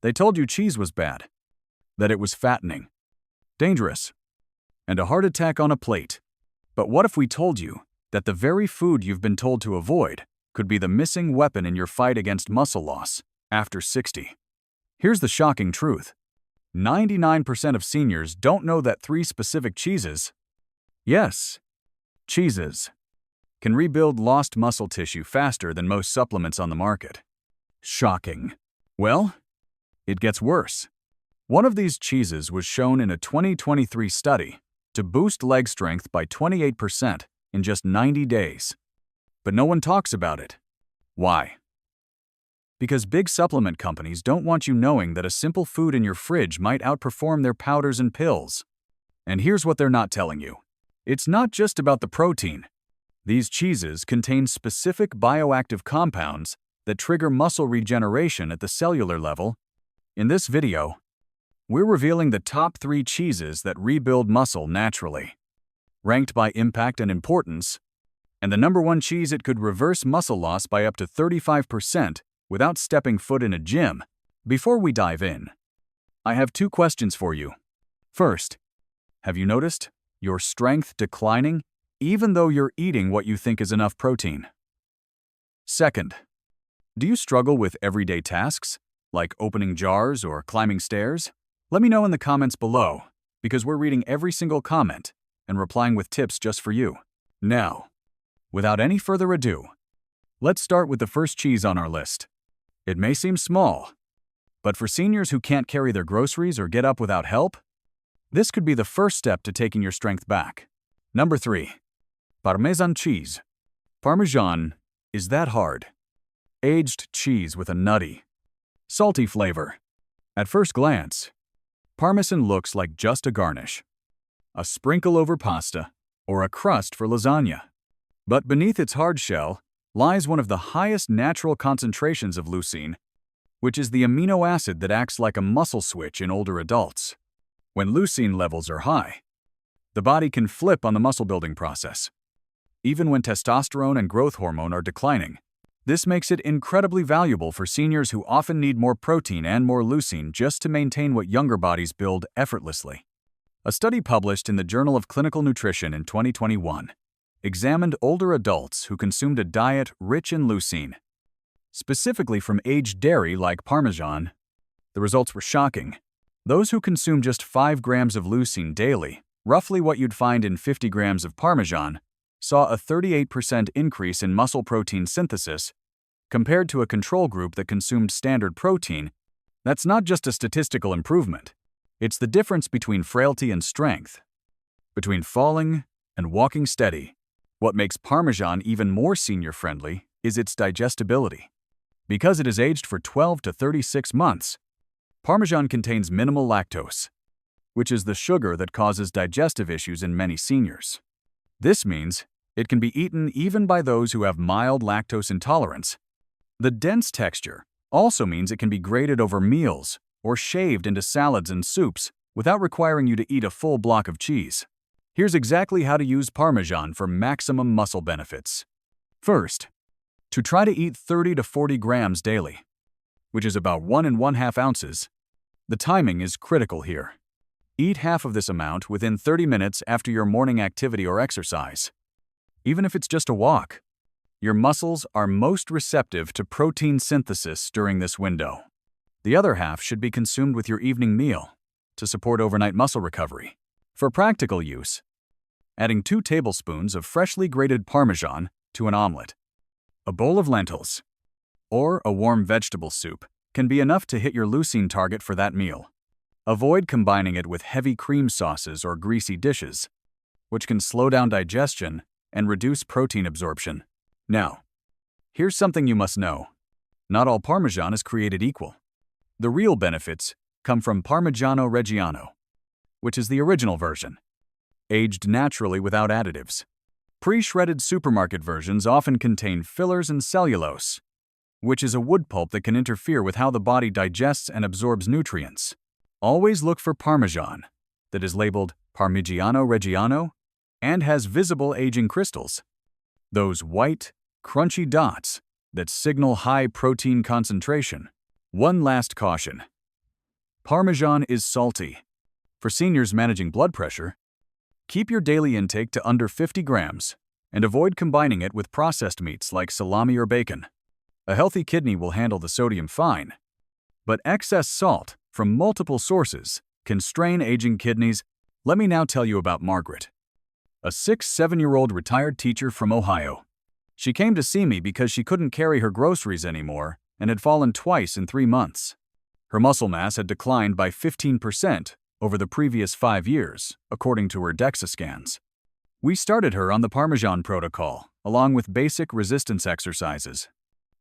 They told you cheese was bad, that it was fattening, dangerous, and a heart attack on a plate. But what if we told you that the very food you've been told to avoid could be the missing weapon in your fight against muscle loss after 60? Here's the shocking truth. 99% of seniors don't know that 3 specific cheeses, yes, cheeses, can rebuild lost muscle tissue faster than most supplements on the market. Shocking. Well, it gets worse. One of these cheeses was shown in a 2023 study to boost leg strength by 28% in just 90 days. But no one talks about it. Why? Because big supplement companies don't want you knowing that a simple food in your fridge might outperform their powders and pills. And here's what they're not telling you. It's not just about the protein. These cheeses contain specific bioactive compounds that trigger muscle regeneration at the cellular level. In this video, we're revealing the top 3 cheeses that rebuild muscle naturally, ranked by impact and importance, and the number 1 cheese it could reverse muscle loss by up to 35% without stepping foot in a gym. Before we dive in, I have 2 questions for you. First, have you noticed your strength declining even though you're eating what you think is enough protein? Second, do you struggle with everyday tasks, like opening jars or climbing stairs? Let me know in the comments below, because we're reading every single comment and replying with tips just for you. Now, without any further ado, let's start with the first cheese on our list. It may seem small, but for seniors who can't carry their groceries or get up without help, this could be the first step to taking your strength back. Number 3. Parmesan cheese. Parmesan is that hard. Aged cheese with a nutty, salty flavor. At first glance, Parmesan looks like just a garnish, a sprinkle over pasta, or a crust for lasagna. But beneath its hard shell lies one of the highest natural concentrations of leucine, which is the amino acid that acts like a muscle switch in older adults. When leucine levels are high, the body can flip on the muscle-building process, even when testosterone and growth hormone are declining. This makes it incredibly valuable for seniors who often need more protein and more leucine just to maintain what younger bodies build effortlessly. A study published in the Journal of Clinical Nutrition in 2021 examined older adults who consumed a diet rich in leucine, specifically from aged dairy like Parmesan. The results were shocking. Those who consumed just 5 grams of leucine daily, roughly what you'd find in 50 grams of Parmesan, saw a 38% increase in muscle protein synthesis compared to a control group that consumed standard protein. That's not just a statistical improvement. It's the difference between frailty and strength, between falling and walking steady. What makes Parmesan even more senior-friendly is its digestibility. Because it is aged for 12 to 36 months, Parmesan contains minimal lactose, which is the sugar that causes digestive issues in many seniors. This means it can be eaten even by those who have mild lactose intolerance. The dense texture also means it can be grated over meals or shaved into salads and soups without requiring you to eat a full block of cheese. Here's exactly how to use Parmesan for maximum muscle benefits. First, to try to eat 30 to 40 grams daily, which is about 1 1/2 ounces. The timing is critical here. Eat half of this amount within 30 minutes after your morning activity or exercise. Even if it's just a walk, your muscles are most receptive to protein synthesis during this window. The other half should be consumed with your evening meal to support overnight muscle recovery. For practical use, adding 2 tablespoons of freshly grated Parmesan to an omelet, a bowl of lentils, or a warm vegetable soup can be enough to hit your leucine target for that meal. Avoid combining it with heavy cream sauces or greasy dishes, which can slow down digestion and reduce protein absorption. Now, here's something you must know. Not all Parmesan is created equal. The real benefits come from Parmigiano Reggiano, which is the original version, aged naturally without additives. Pre-shredded supermarket versions often contain fillers and cellulose, which is a wood pulp that can interfere with how the body digests and absorbs nutrients. Always look for Parmesan that is labeled Parmigiano Reggiano and has visible aging crystals. Those white, crunchy dots that signal high protein concentration. One last caution. Parmesan is salty. For seniors managing blood pressure, keep your daily intake to under 50 grams and avoid combining it with processed meats like salami or bacon. A healthy kidney will handle the sodium fine, but excess salt from multiple sources can strain aging kidneys. Let me now tell you about Margaret, a 7-year-old retired teacher from Ohio. She came to see me because she couldn't carry her groceries anymore and had fallen twice in 3 months. Her muscle mass had declined by 15% over the previous 5 years, according to her DEXA scans. We started her on the Parmesan protocol, along with basic resistance exercises.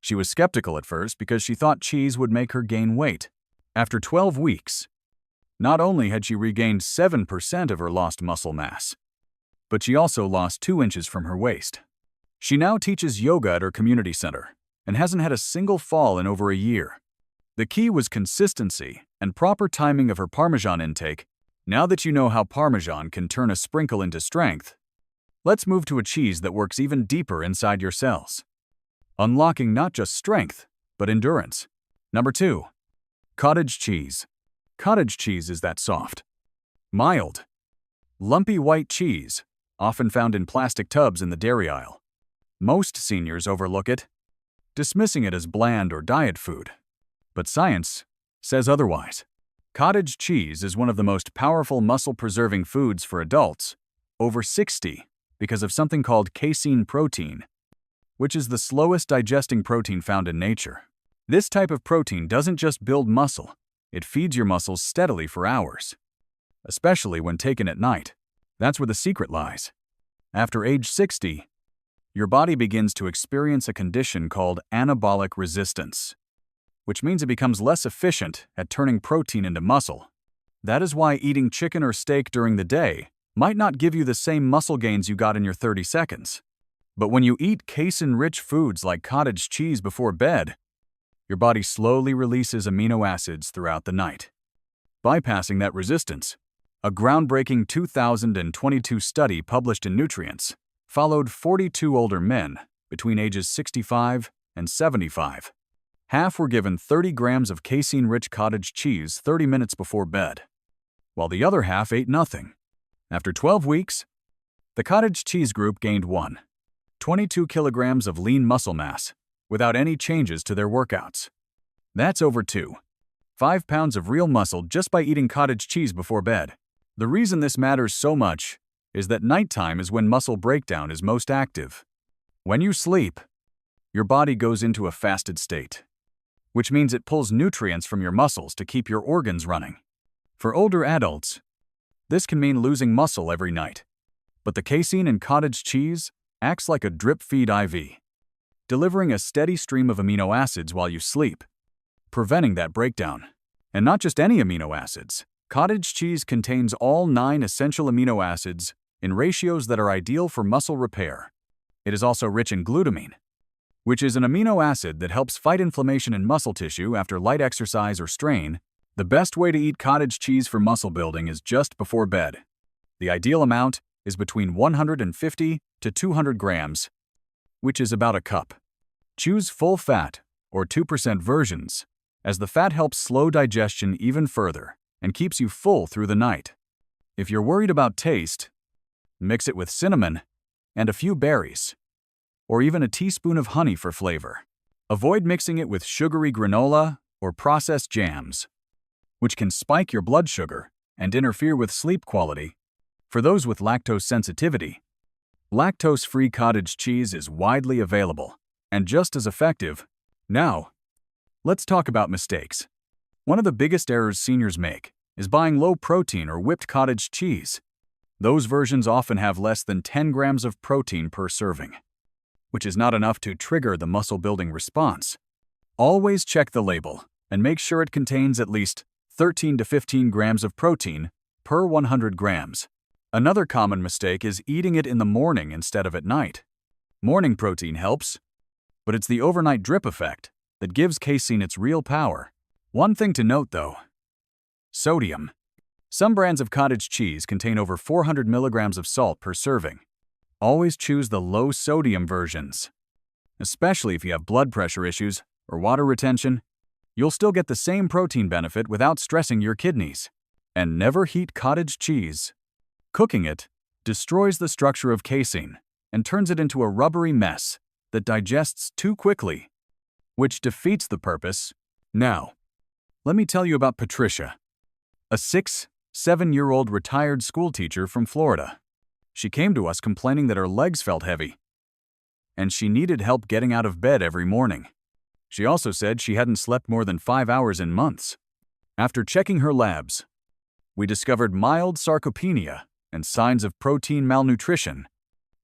She was skeptical at first because she thought cheese would make her gain weight. After 12 weeks, not only had she regained 7% of her lost muscle mass, but she also lost 2 inches from her waist. She now teaches yoga at her community center and hasn't had a single fall in over a year. The key was consistency and proper timing of her Parmesan intake. Now that you know how Parmesan can turn a sprinkle into strength, let's move to a cheese that works even deeper inside your cells, unlocking not just strength, but endurance. Number 2. Cottage cheese. Cottage cheese is that soft, mild, lumpy white cheese, often found in plastic tubs in the dairy aisle. Most seniors overlook it, dismissing it as bland or diet food. But science says otherwise. Cottage cheese is one of the most powerful muscle-preserving foods for adults over 60 because of something called casein protein, which is the slowest digesting protein found in nature. This type of protein doesn't just build muscle, it feeds your muscles steadily for hours, especially when taken at night. That's where the secret lies. After age 60, your body begins to experience a condition called anabolic resistance, which means it becomes less efficient at turning protein into muscle. That is why eating chicken or steak during the day might not give you the same muscle gains you got in your 30 seconds. But when you eat casein-rich foods like cottage cheese before bed, your body slowly releases amino acids throughout the night, bypassing that resistance. A groundbreaking 2022 study published in Nutrients followed 42 older men between ages 65 and 75. Half were given 30 grams of casein-rich cottage cheese 30 minutes before bed, while the other half ate nothing. After 12 weeks, the cottage cheese group gained 22 kilograms of lean muscle mass without any changes to their workouts. That's over 5 pounds of real muscle just by eating cottage cheese before bed. The reason this matters so much is that nighttime is when muscle breakdown is most active. When you sleep, your body goes into a fasted state, which means it pulls nutrients from your muscles to keep your organs running. For older adults, this can mean losing muscle every night. But the casein in cottage cheese acts like a drip-feed IV, delivering a steady stream of amino acids while you sleep, preventing that breakdown. And not just any amino acids. Cottage cheese contains all 9 essential amino acids in ratios that are ideal for muscle repair. It is also rich in glutamine, which is an amino acid that helps fight inflammation in muscle tissue after light exercise or strain. The best way to eat cottage cheese for muscle building is just before bed. The ideal amount is between 150 to 200 grams, which is about a cup. Choose full fat or 2% versions, as the fat helps slow digestion even further and keeps you full through the night. If you're worried about taste, mix it with cinnamon and a few berries, or even a teaspoon of honey for flavor. Avoid mixing it with sugary granola or processed jams, which can spike your blood sugar and interfere with sleep quality. For those with lactose sensitivity, lactose-free cottage cheese is widely available and just as effective. Now, let's talk about mistakes. One of the biggest errors seniors make is buying low-protein or whipped cottage cheese. Those versions often have less than 10 grams of protein per serving, which is not enough to trigger the muscle-building response. Always check the label and make sure it contains at least 13 to 15 grams of protein per 100 grams. Another common mistake is eating it in the morning instead of at night. Morning protein helps, but it's the overnight drip effect that gives casein its real power. One thing to note though: sodium. Some brands of cottage cheese contain over 400 milligrams of salt per serving. Always choose the low-sodium versions, especially if you have blood pressure issues or water retention. You'll still get the same protein benefit without stressing your kidneys. And never heat cottage cheese. Cooking it destroys the structure of casein and turns it into a rubbery mess that digests too quickly, which defeats the purpose. Now, let me tell you about Patricia, a 7-year-old retired schoolteacher from Florida. She came to us complaining that her legs felt heavy, and she needed help getting out of bed every morning. She also said she hadn't slept more than 5 hours in months. After checking her labs, we discovered mild sarcopenia and signs of protein malnutrition.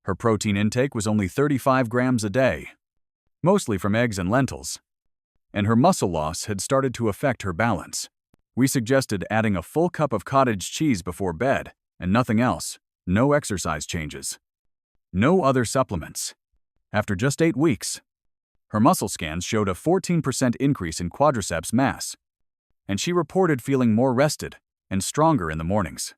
Her protein intake was only 35 grams a day, mostly from eggs and lentils, and her muscle loss had started to affect her balance. We suggested adding a full cup of cottage cheese before bed and nothing else, no exercise changes, no other supplements. After just 8 weeks, her muscle scans showed a 14% increase in quadriceps mass, and she reported feeling more rested and stronger in the mornings.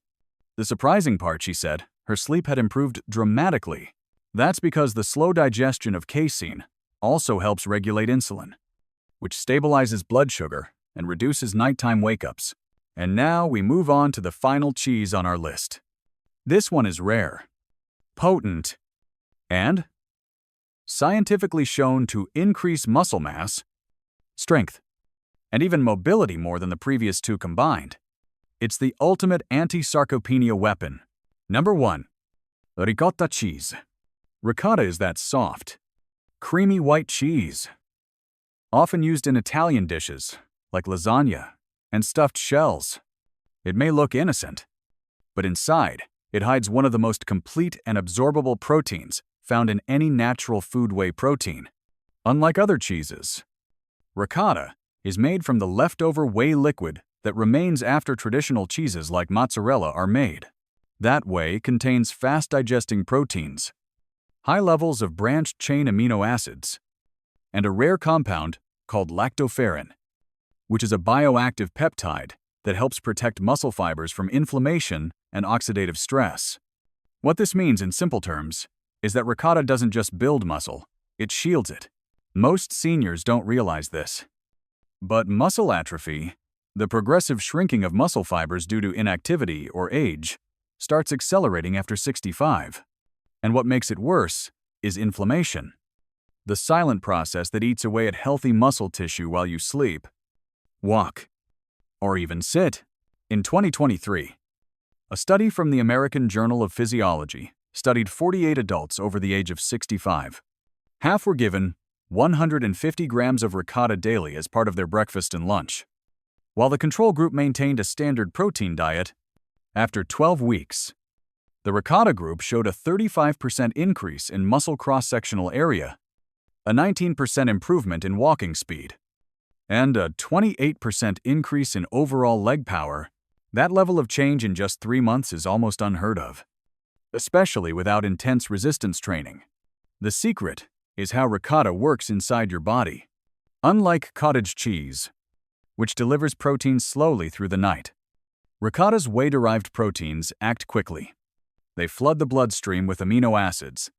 The surprising part, she said, her sleep had improved dramatically. That's because the slow digestion of casein also helps regulate insulin, which stabilizes blood sugar and reduces nighttime wake-ups. And now we move on to the final cheese on our list. This one is rare, potent, and scientifically shown to increase muscle mass, strength, and even mobility more than the previous two combined. It's the ultimate anti-sarcopenia weapon. Number 1. Ricotta cheese. Ricotta is that soft, creamy white cheese, often used in Italian dishes like lasagna and stuffed shells. It may look innocent, but inside, it hides one of the most complete and absorbable proteins found in any natural food whey protein. Unlike other cheeses, ricotta is made from the leftover whey liquid that remains after traditional cheeses like mozzarella are made. That whey contains fast-digesting proteins, high levels of branched-chain amino acids, and a rare compound called lactoferrin, which is a bioactive peptide that helps protect muscle fibers from inflammation and oxidative stress. What this means in simple terms is that ricotta doesn't just build muscle, it shields it. Most seniors don't realize this. But muscle atrophy, the progressive shrinking of muscle fibers due to inactivity or age, starts accelerating after 65. And what makes it worse is inflammation, the silent process that eats away at healthy muscle tissue while you sleep, walk, or even sit. In 2023, a study from the American Journal of Physiology studied 48 adults over the age of 65. Half were given 150 grams of ricotta daily as part of their breakfast and lunch, while the control group maintained a standard protein diet. After 12 weeks, the ricotta group showed a 35% increase in muscle cross-sectional area, a 19% improvement in walking speed, and a 28% increase in overall leg power. That level of change in just 3 months is almost unheard of, especially without intense resistance training. The secret is how ricotta works inside your body. Unlike cottage cheese, which delivers protein slowly through the night, ricotta's whey-derived proteins act quickly. They flood the bloodstream with amino acids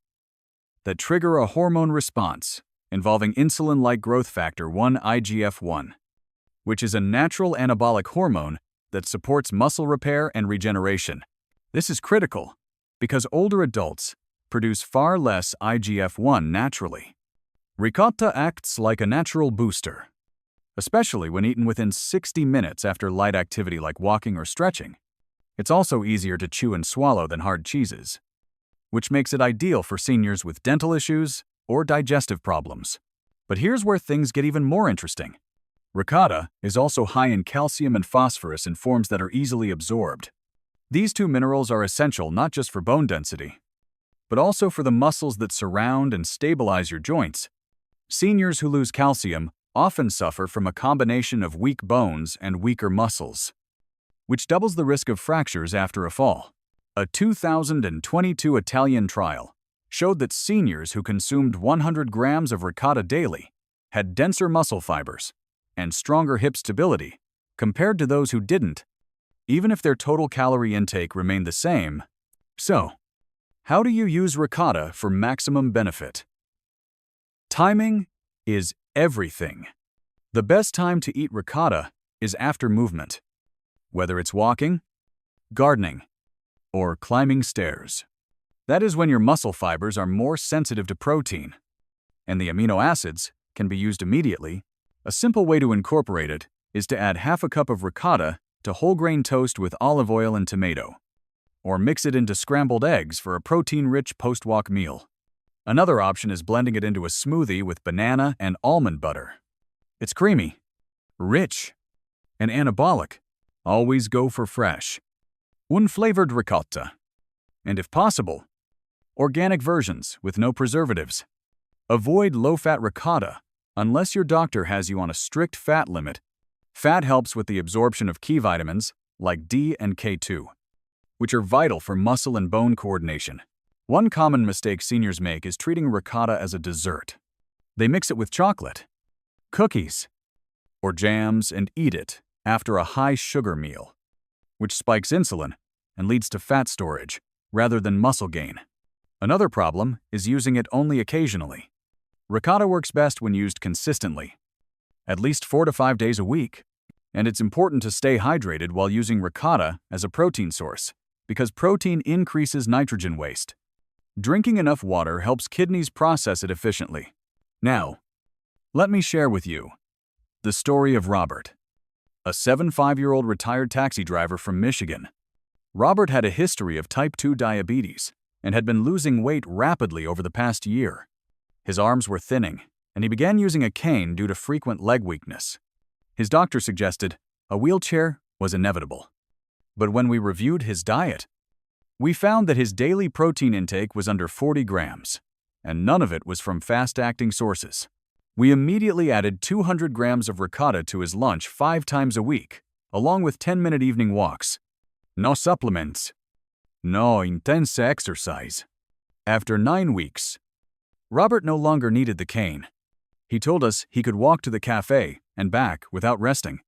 that trigger a hormone response involving insulin-like growth factor 1 IGF-1, which is a natural anabolic hormone that supports muscle repair and regeneration. This is critical because older adults produce far less IGF-1 naturally. Ricotta acts like a natural booster, especially when eaten within 60 minutes after light activity like walking or stretching. It's also easier to chew and swallow than hard cheeses, which makes it ideal for seniors with dental issues or digestive problems. But here's where things get even more interesting. Ricotta is also high in calcium and phosphorus in forms that are easily absorbed. These two minerals are essential not just for bone density, but also for the muscles that surround and stabilize your joints. Seniors who lose calcium often suffer from a combination of weak bones and weaker muscles, which doubles the risk of fractures after a fall. A 2022 Italian trial showed that seniors who consumed 100 grams of ricotta daily had denser muscle fibers and stronger hip stability compared to those who didn't, even if their total calorie intake remained the same. So, how do you use ricotta for maximum benefit? Timing is everything. The best time to eat ricotta is after movement, whether it's walking, gardening, or climbing stairs. That is when your muscle fibers are more sensitive to protein, and the amino acids can be used immediately. A simple way to incorporate it is to add half a cup of ricotta to whole grain toast with olive oil and tomato, or mix it into scrambled eggs for a protein-rich post-walk meal. Another option is blending it into a smoothie with banana and almond butter. It's creamy, rich, and anabolic. Always go for fresh, unflavored ricotta. And if possible, organic versions with no preservatives. Avoid low-fat ricotta unless your doctor has you on a strict fat limit. Fat helps with the absorption of key vitamins like D and K2, which are vital for muscle and bone coordination. One common mistake seniors make is treating ricotta as a dessert. They mix it with chocolate, cookies, or jams and eat it after a high-sugar meal, which spikes insulin and leads to fat storage rather than muscle gain. Another problem is using it only occasionally. Ricotta works best when used consistently, at least 4 to 5 days a week, and it's important to stay hydrated while using ricotta as a protein source, because protein increases nitrogen waste. Drinking enough water helps kidneys process it efficiently. Now, let me share with you the story of Robert, a 75-year-old retired taxi driver from Michigan. Robert had a history of type 2 diabetes and had been losing weight rapidly over the past year. His arms were thinning, and he began using a cane due to frequent leg weakness. His doctor suggested a wheelchair was inevitable. But when we reviewed his diet, we found that his daily protein intake was under 40 grams, and none of it was from fast-acting sources. We immediately added 200 grams of ricotta to his lunch 5 times a week, along with 10-minute evening walks. No supplements. No intense exercise. After 9 weeks, Robert no longer needed the cane. He told us he could walk to the cafe and back without resting.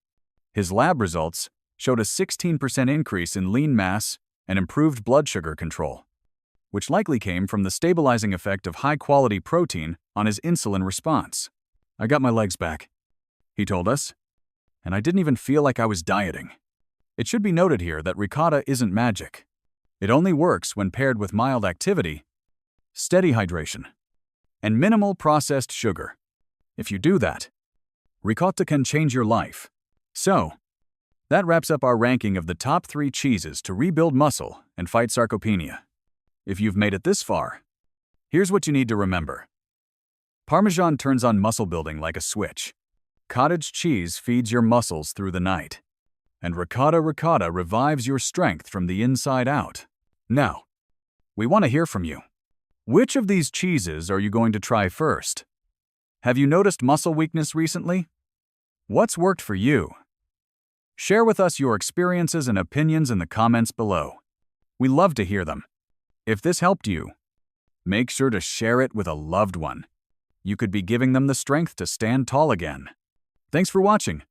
His lab results showed a 16% increase in lean mass and improved blood sugar control, which likely came from the stabilizing effect of high-quality protein on his insulin response. I got my legs back, he told us, and I didn't even feel like I was dieting. It should be noted here that ricotta isn't magic. It only works when paired with mild activity, steady hydration, and minimal processed sugar. If you do that, ricotta can change your life. So, that wraps up our ranking of the top 3 cheeses to rebuild muscle and fight sarcopenia. If you've made it this far, here's what you need to remember. Parmesan turns on muscle building like a switch. Cottage cheese feeds your muscles through the night. And ricotta revives your strength from the inside out. Now, we want to hear from you. Which of these cheeses are you going to try first? Have you noticed muscle weakness recently? What's worked for you? Share with us your experiences and opinions in the comments below. We love to hear them. If this helped you, make sure to share it with a loved one. You could be giving them the strength to stand tall again. Thanks for watching.